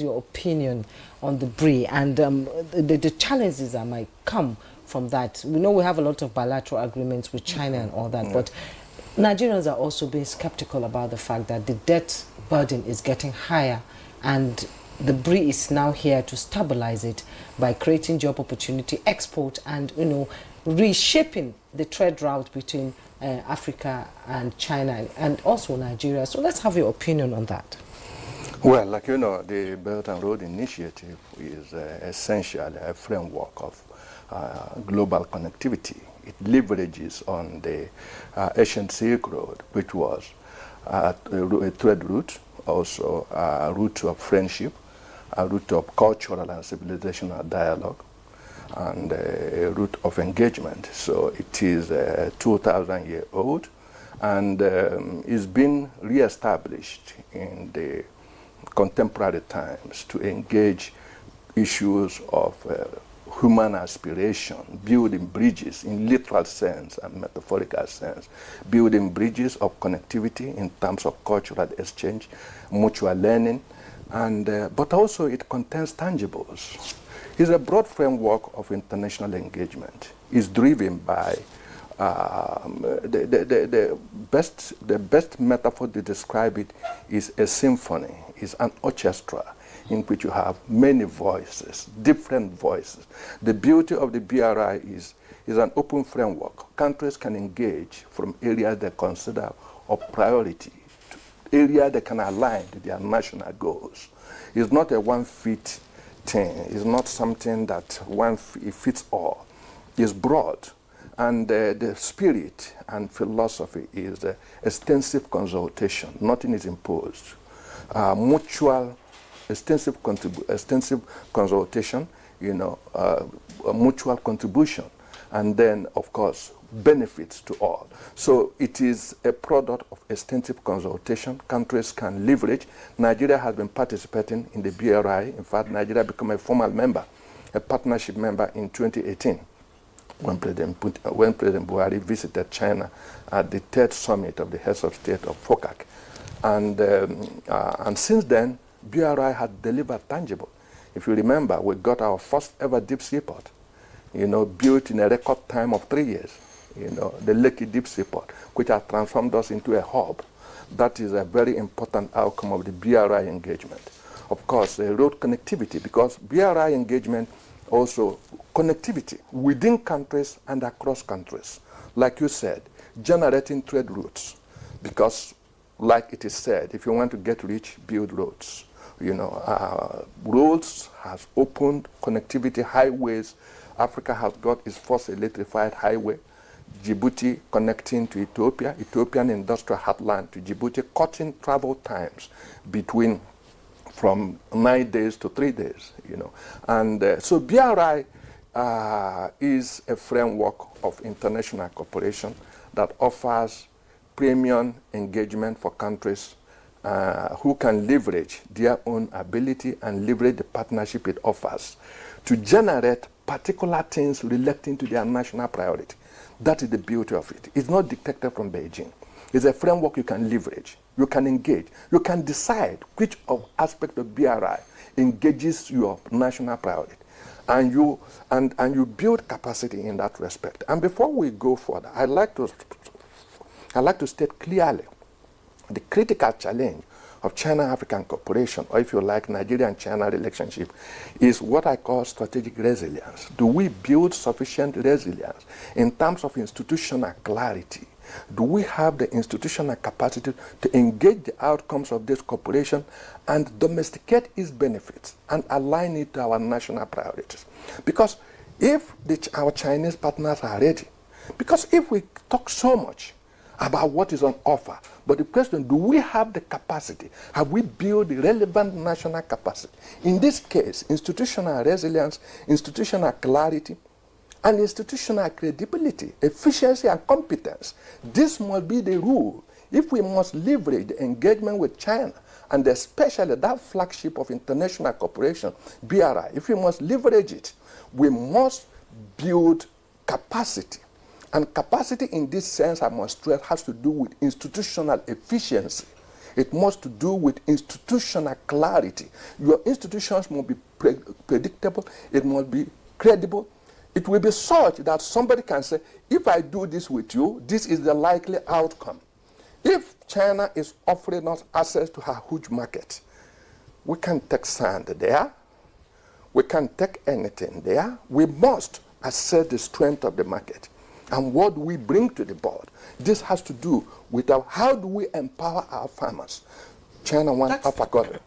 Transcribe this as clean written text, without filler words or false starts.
Your opinion on the BRI and the challenges that might come from that. We know we have a lot of bilateral agreements with China and all that, but Nigerians are also being skeptical about the fact that the debt burden is getting higher, and the BRI is now here to stabilize it by creating job opportunity, export, and reshaping the trade route between Africa and China and also Nigeria. So let's have your opinion on that. Well, like you know, the Belt and Road Initiative is essentially a framework of global connectivity. It leverages on the Asian Silk Road, which was a trade route, also a route of friendship, a route of cultural and civilizational dialogue, and a route of engagement. So it is 2,000-year-old and is being re-established in the contemporary times to engage issues of human aspiration, building bridges in literal sense and metaphorical sense, building bridges of connectivity in terms of cultural exchange, mutual learning, and but also it contains tangibles. It's a broad framework of international engagement. It's driven by the best metaphor to describe it is a symphony, is an orchestra in which you have many voices, different voices. The beauty of the BRI is an open framework. Countries can engage from areas they consider of priority, to areas that can align to their national goals. It's not a one-fit thing. It's not something that fits all. It's broad. And the spirit and philosophy is extensive consultation. Nothing is imposed. Mutual, extensive consultation, mutual contribution, and then, of course, benefits to all. So it is a product of extensive consultation. Countries can leverage. Nigeria has been participating in the BRI. In fact, Nigeria became a formal member, a partnership member in 2018. When President Buhari visited China at the third summit of the heads of state of FOCAC. And since then, BRI had delivered tangible. If you remember, we got our first ever deep seaport, built in a record time of 3 years, the Lekki deep seaport, which has transformed us into a hub. That is a very important outcome of the BRI engagement. Of course, road connectivity, because BRI engagement also connectivity within countries and across countries. Like you said, generating trade routes. Because, like it is said, if you want to get rich, build roads. Roads has opened connectivity, highways. Africa has got its first electrified highway. Djibouti connecting to Ethiopia, Ethiopian industrial heartland to Djibouti, cutting travel times from 9 days to 3 days, And so BRI is a framework of international cooperation that offers premium engagement for countries who can leverage their own ability and leverage the partnership it offers to generate particular things relating to their national priority. That is the beauty of it. It's not dictated from Beijing. It's a framework you can leverage. You can engage. You can decide which aspect of BRI engages your national priority. And you build capacity in that respect. And before we go further, I'd like to state clearly the critical challenge of China-African cooperation, or if you like, Nigeria-China relationship, is what I call strategic resilience. Do we build sufficient resilience in terms of institutional clarity? Do we have the institutional capacity to engage the outcomes of this cooperation and domesticate its benefits and align it to our national priorities? Because if our Chinese partners are ready, because if we talk so much about what is on offer, but the question, do we have the capacity? Have we built the relevant national capacity? In this case, institutional resilience, institutional clarity, and institutional credibility, efficiency, and competence. This must be the rule if we must leverage the engagement with China, and especially that flagship of international cooperation, BRI. If we must leverage it, we must build capacity. And capacity in this sense, I must stress, has to do with institutional efficiency. It must to do with institutional clarity. Your institutions must be predictable. It must be credible. It will be such that somebody can say, if I do this with you, this is the likely outcome. If China is offering us access to her huge market, we can take sand there. We can take anything there. We must assess the strength of the market and what do we bring to the board. This has to do with how do we empower our farmers. China wants Africa.